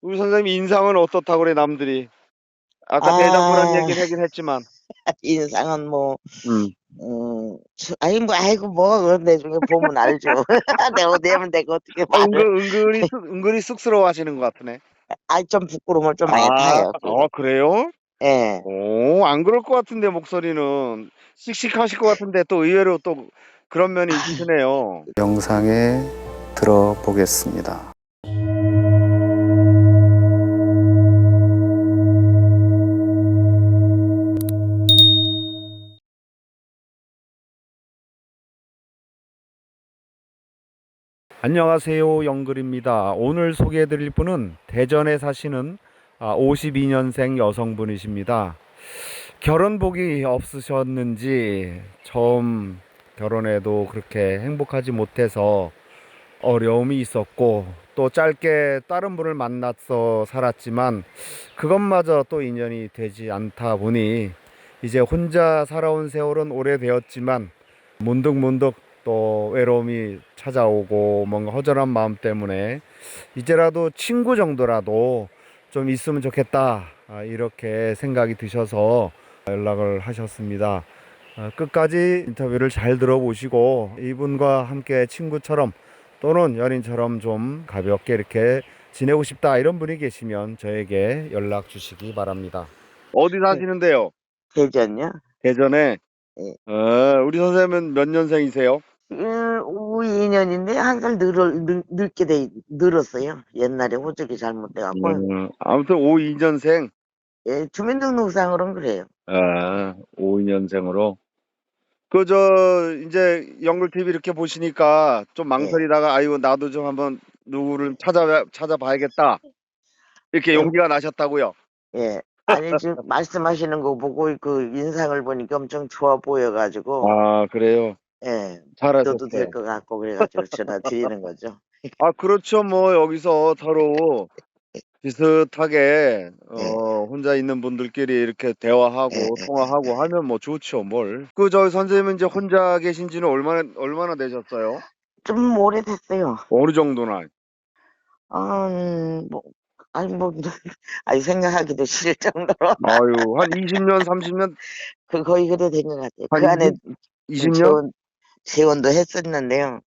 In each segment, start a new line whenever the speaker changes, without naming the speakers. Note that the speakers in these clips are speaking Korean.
우리 선생님 인상은 어떻다고 그래, 남들이? 아까 대장부란
아,
얘기를 하긴 했지만.
인상은 뭐,
음.
아니, 뭐, 아이고, 뭐, 그런 데 중에 보면 알죠. 내가 어디 하면 내가 어떻게 말을,
은근히 쑥스러워 하시는 것 같으네.
좀 부끄러움을 좀 많이
아,
타요, 그거.
그래요?
예.
안 그럴 것 같은데, 목소리는. 씩씩하실 것 같은데, 또 의외로 또 그런 면이 있으시네요.
영상에 들어보겠습니다.
안녕하세요, 영글입니다. 오늘 소개해드릴 분은 대전에 사시는 52년생 여성분이십니다. 결혼복이 없으셨는지 처음 결혼해도 그렇게 행복하지 못해서 어려움이 있었고, 또 짧게 다른 분을 만나서 살았지만 그것마저 또 인연이 되지 않다 보니 이제 혼자 살아온 세월은 오래되었지만 문득문득 또 외로움이 찾아오고 뭔가 허전한 마음 때문에 이제라도 친구 정도라도 좀 있으면 좋겠다, 이렇게 생각이 드셔서 연락을 하셨습니다. 끝까지 인터뷰를 잘 들어보시고 이분과 함께 친구처럼 또는 연인처럼 좀 가볍게 이렇게 지내고 싶다, 이런 분이 계시면 저에게 연락 주시기 바랍니다. 어디
그,
사시는데요?
대전요?
대전에.
예.
우리 선생님은 몇 년생이세요?
2년인데, 한 살 늘었어요. 옛날에 호적이 잘못돼갖고.
아무튼 52년생.
예, 주민등록상으로는 그래요.
52년생으로. 이제 영글 TV 이렇게 보시니까 좀
예.
망설이다가, 아이고, 나도 좀 한번 누구를 찾아봐야겠다, 이렇게
예,
용기가 나셨다고요?
예. 아니, 지금 말씀하시는 거 보고 그 인상을 보니까 엄청 좋아 보여가지고,
아, 그래요?
예, 믿어도 될
잘하셨어요.
것 같고, 그래가지고 전화 드리는 거죠.
그렇죠. 뭐, 여기서 서로 비슷하게,
예,
혼자 있는 분들끼리 이렇게
예,
대화하고
예.
통화하고 하면 뭐 좋죠, 뭘. 선생님은 이제 혼자 계신 지는 얼마나 되셨어요?
좀 오래됐어요.
어느 정도나?
뭐, 아니, 뭐, 아니, 생각하기도 싫을 정도로.
아유, 한 20년, 30년?
거의 그래 된 것 같아요.
한
그 안에
20년?
재혼도 했었는데요.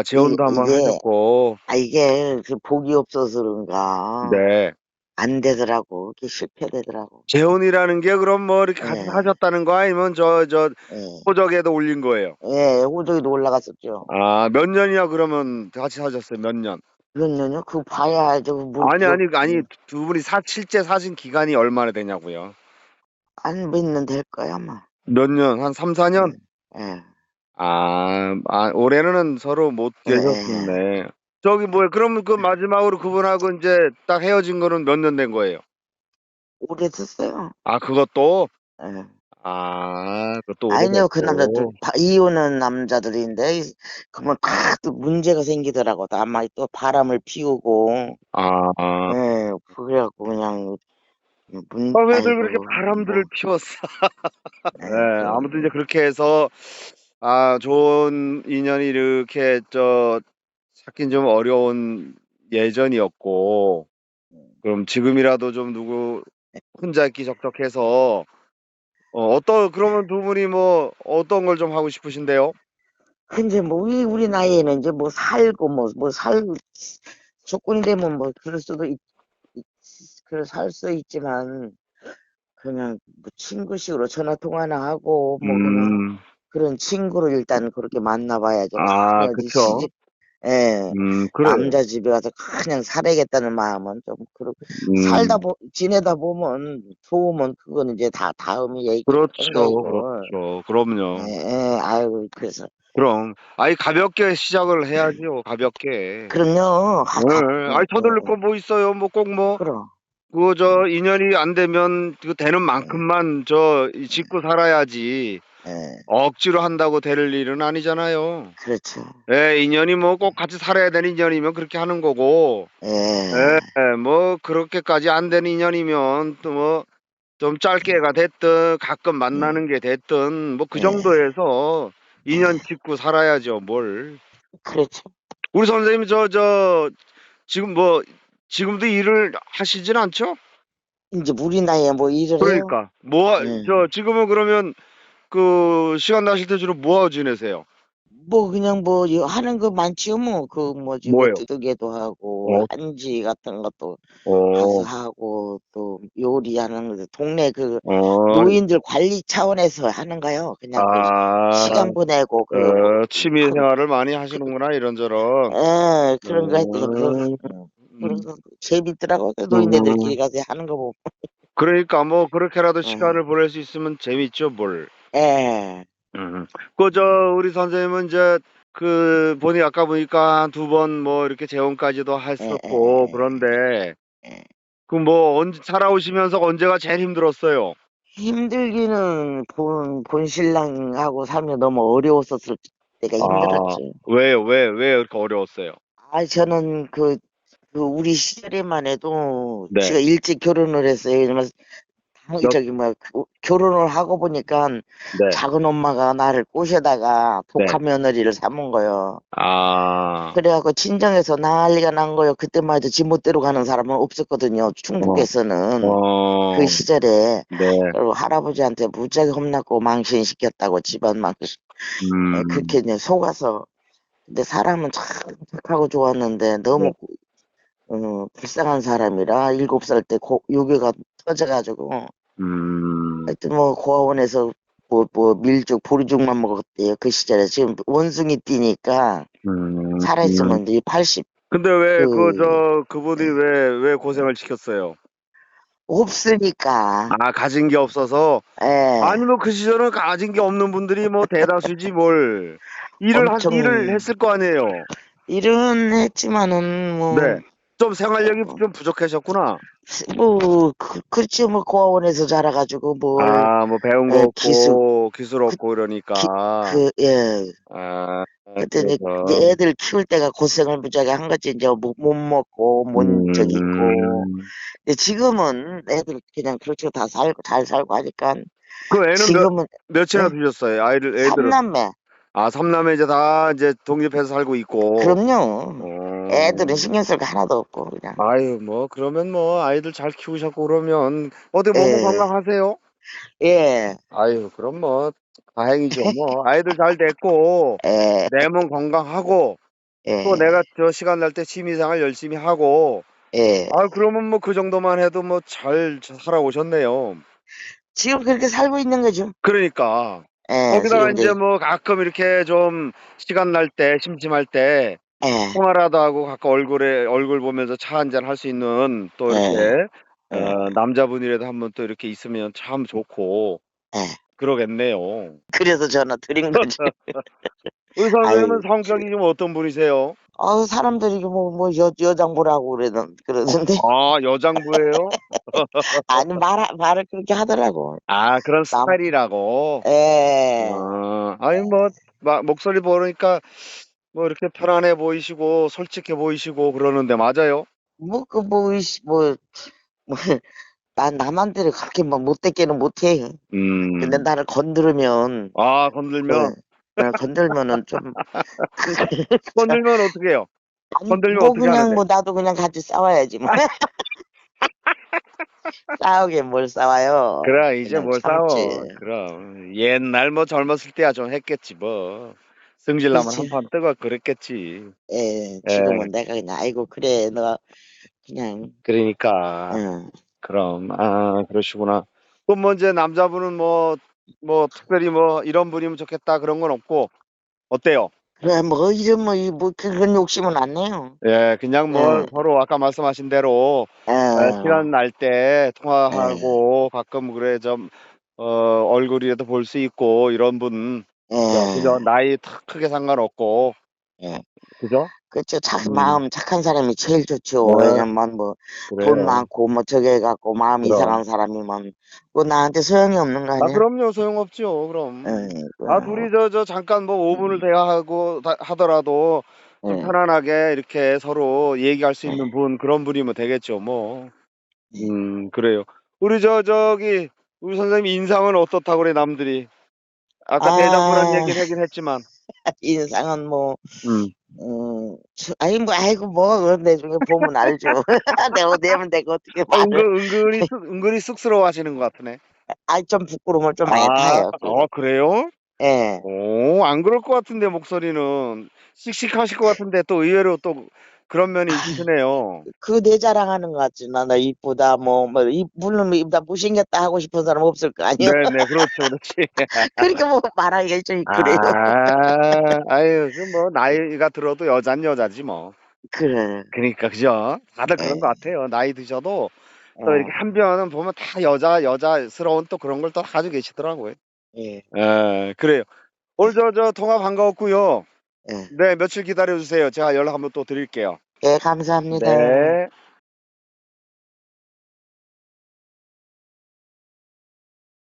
재혼도 한번
이게,
하셨고.
이게 그 복이 없어서 그런가,
네.
안 되더라고. 이게 실패되더라고.
재혼이라는 게 그럼 뭐 이렇게 같이
예,
사셨다는 거, 아니면
예.
호적에도 올린 거예요?
예, 호적에도 올라갔었죠.
몇 년이야, 그러면 같이 사셨어요? 몇 년?
몇 년요? 그거 봐야죠. 뭘
아니, 두 분이 실제 사신 기간이 얼마나 되냐고요?
안 몇 년 될 거야, 아마.
몇 년? 한 3, 4년?
예, 예,
올해는 서로 못
예, 예.
계셨었네. 그러면 그 마지막으로 그분하고 이제 딱 헤어진 거는 몇 년 된 거예요?
오래됐어요.
그것도?
예.
그것도
아니요, 그 남자들,
오래됐고.
이혼한 남자들인데, 그러면 또 문제가 생기더라고. 아마 또 바람을 피우고,
아, 아.
예, 그래갖고 그냥,
왜들 그렇게
아이고,
바람들을
뭐,
피웠어? 네,
예,
아무튼 이제 그렇게 해서, 좋은 인연이 이렇게, 찾긴 좀 어려운 예전이었고, 그럼 지금이라도 좀 누구 혼자 있기 적적해서, 그러면 두 분이 뭐, 어떤 걸 좀 하고 싶으신데요?
근데 뭐, 우리 나이에는 이제 뭐 살고, 조건이 되면 뭐, 그럴 수도 살 수 있지만, 그냥 뭐 친구식으로 전화 통화나 하고, 뭐 그냥
음,
그런 친구를 일단 그렇게 만나봐야죠. 그냥 이제
그쵸.
예,
그래요.
남자 집에 가서 그냥 살아야겠다는 마음은 좀, 그렇고,
음,
지내다 보면, 좋으면 그건 이제 다 다음이 얘기 그런
그렇죠,
거고,
그렇죠.
예,
그럼요.
예, 아이고, 그래서,
그럼, 가볍게 시작을 해야지요, 가볍게.
그럼요,
네, 서두를 거 뭐 있어요? 뭐 꼭 뭐,
그럼,
인연이 안 되면 그 되는 만큼만 이 짓고 살아야지,
예,
억지로 한다고 될 일은 아니잖아요.
그렇죠,
예, 인연이 뭐 꼭 같이 살아야 되는 인연이면 그렇게 하는 거고,
예,
예, 뭐 그렇게까지 안 되는 인연이면 또 뭐 좀 짧게가 됐든 가끔
음,
만나는 게 됐든 뭐 그
예,
정도에서 인연
예,
짓고 살아야죠, 뭘.
그렇죠,
우리 선생님 지금 뭐 지금도 일을 하시진 않죠?
이제 우리 나이에 뭐 일을 해요?
그러니까 뭐
예.
지금은 그러면 그 시간 나실 때 주로 뭐 하고 지내세요?
뭐 그냥 뭐 하는 거 많지요. 뭐 그 뭐지 뭐
뭐요?
뜨개도 하고
어,
한지 같은 것도 가서
어,
하고 또 요리하는 거 동네 그
어,
노인들 관리 차원에서 하는 거요. 그냥 그
아,
시간 보내고 그 뭐
취미 생활을 많이 하시는구나, 이런저런.
예, 그런 거 했더니
음,
그런
음,
거 재밌더라고. 그 노인네들끼리
음.
가서 하는 거 보고.
그러니까 뭐 그렇게라도
예.
시간을 보낼 수 있으면 재밌죠, 뭘.
예.
음. 우리 선생님은 이제 그 보니 아까 보니까 한 두 번 뭐 이렇게 재혼까지도
예, 예,
했었고
예,
그런데
예.
그 뭐 언제 살아오시면서 언제가 제일 힘들었어요?
힘들기는 본 신랑하고 살면 너무 어려웠었을 때가
아,
힘들었지.
왜요? 왜 그렇게 어려웠어요?
아, 저는 그 우리 시절에만 해도
네.
제가 일찍 결혼을 했어요. 왜냐면
몇,
저기 뭐 결혼을 하고 보니까
네,
작은 엄마가 나를 꼬셔다가
네.
독한 며느리를 삼은 거요.
아,
그래갖고 친정에서 난리가 난 거요. 그때만 해도 지멋대로 가는 사람은 없었거든요.
어,
충북에서는 그
어,
시절에.
네,
그리고 할아버지한테 무지하게 혼났고 망신시켰다고 집안 망신. 그렇게
음,
이제 속아서. 근데 사람은 참 착하고 좋았는데
네,
너무 불쌍한 사람이라 7살 때 요괴가 터져가지고
음,
하여튼 뭐 고아원에서 뭐 밀죽 보리죽만 먹었대요. 그 시절에. 지금 원숭이 뛰니까
음.
살아있으면 이제 80
근데 왜
그
그분이 왜 고생을 시켰어요?
없으니까.
가진 게 없어서?
예.
아니, 뭐, 그 시절은 가진 게 없는 분들이 뭐 대다수지, 뭘. 일을
엄청
했을 거 아니에요.
일은 했지만은
네.
뭐
좀 생활력이 좀 부족하셨구나.
그렇지 뭐 고아원에서 자라가지고 뭘
뭐, 배운 거
기술
없고, 기술
그,
없고, 이러니까.
예.
아,
그때 이제
그래서.
애들 키울 때가 고생을 무지하게 한 거지. 이제 못 먹고 못 저기 있고.
음,
근데 지금은 애들 그냥 그렇게 다 살고 잘 살고 하니까
그 애는
지금은
몇이나
예?
두셨어요? 애들은.
삼남매.
삼남매 이제 다 이제 독립해서 살고 있고.
그럼요. 애들은
어,
신경 쓸 거 하나도 없고 그냥.
아유, 뭐, 그러면 뭐, 아이들 잘 키우셨고, 그러면, 어디 몸은
예.
건강하세요?
예.
아유, 그럼 뭐, 다행이죠, 뭐. 아이들 잘 됐고,
예.
내 몸 건강하고, 또
예.
내가 시간 날 때 취미생활 열심히 하고,
예.
그러면 뭐, 그 정도만 해도 뭐, 잘 살아오셨네요.
지금 그렇게 살고 있는 거죠.
그러니까,
예.
거기다가
지금
이제
이제
뭐, 가끔 이렇게 좀, 시간 날 때, 심심할 때,
예.
통화라도 하고, 가끔 얼굴 보면서 차 한잔 할 수 있는, 또
예.
이렇게,
예.
남자분이라도 한번 또 이렇게 있으면 참 좋고,
예.
그러겠네요.
그래서 전화 드린 거지.
우리 선생님은
아유,
성격이 좀 어떤 분이세요?
사람들이 뭐 여장부라고 그러던데.
여장부예요?
아니, 말을 그렇게 하더라고.
그런
남,
스타일이라고.
예.
아니, 뭐, 목소리 보니까, 뭐, 이렇게 편안해 보이시고, 솔직해 보이시고, 그러는데, 맞아요?
뭐, 난 남한테는 그렇게 뭐 못되게는 못해. 근데
음,
나를 건드리면, 그,
건들면,
건들면은 좀,
건들면 어떻게 해요?
아니,
건들면
뭐
어떻게
그냥
하는데?
뭐 나도 그냥 같이 싸워야지. 뭐. 싸우긴 뭘 싸워요.
그래, 이제
그냥
뭘
참지.
싸워. 그럼. 옛날 뭐 젊었을 때야 좀 했겠지, 뭐. 승질나면
그렇지.
한판 뜨거 그랬겠지.
예,
예,
지금은 내가 그냥, 아이고, 그래, 너, 그냥,
그러니까.
응.
그럼, 그러시구나. 그럼 뭐 이제 남자분은 뭐 특별히 뭐 이런 분이면 좋겠다 그런 건 없고, 어때요?
그래, 그런 욕심은 안 내요.
예, 그냥 뭐
예,
서로 아까 말씀하신 대로,
예,
시간 날 때
예,
통화하고 가끔 그래 좀, 얼굴이라도 볼 수 있고 이런 분, 그죠?
예,
나이 크게 상관없고,
예.
그죠?
그렇죠.
음,
마음 착한 사람이 제일 좋죠.
네,
왜냐면 뭐, 돈
그래요.
많고, 뭐, 저게 갖고, 마음
그럼.
이상한 사람이면, 뭐, 나한테 소용이 없는 거 아니야?
그럼요. 소용없죠.
예,
그럼.
그,
둘이 잠깐 뭐 5분을 대화하고 하더라도 좀
예,
편안하게 이렇게 서로 얘기할 수
예,
있는 그런 분이면 되겠죠, 뭐.
예.
그래요. 우리 우리 선생님 인상은 어떻다고 그래, 남들이. 아까 대장부란
아,
얘기는 하긴 했지만.
인상은 뭐,
음.
아니, 뭐, 아이고, 뭐, 그런데 중에 보면 알죠. 내가 어떻게 말을,
은근히 쑥스러워 하시는 것 같으네.
좀 부끄러움을 좀 많이
아,
타요, 그거.
그래요?
예.
안 그럴 것 같은데, 목소리는. 씩씩하실 것 같은데, 또 의외로 또 그런 면이 있으시네요.
그 내 자랑하는 것 같지. 나 이쁘다, 물론 나 못생겼다 하고 싶은 사람 없을 거 아니에요.
네네, 그렇죠, 그렇지.
그러니까 뭐 말하기가 좀 그래요.
아유, 나이가 들어도 여잔 여자지, 뭐.
그래.
그러니까, 그죠? 다들 그런 것
예,
같아요. 나이 드셔도 또 이렇게
예,
한 변은 보면 다 여자스러운 또 그런 걸 또 가지고 계시더라고요.
예,
그래요. 오늘 통화 반가웠고요.
예.
네, 며칠 기다려 주세요. 제가 연락 한번 또 드릴게요.
예, 감사합니다.
네.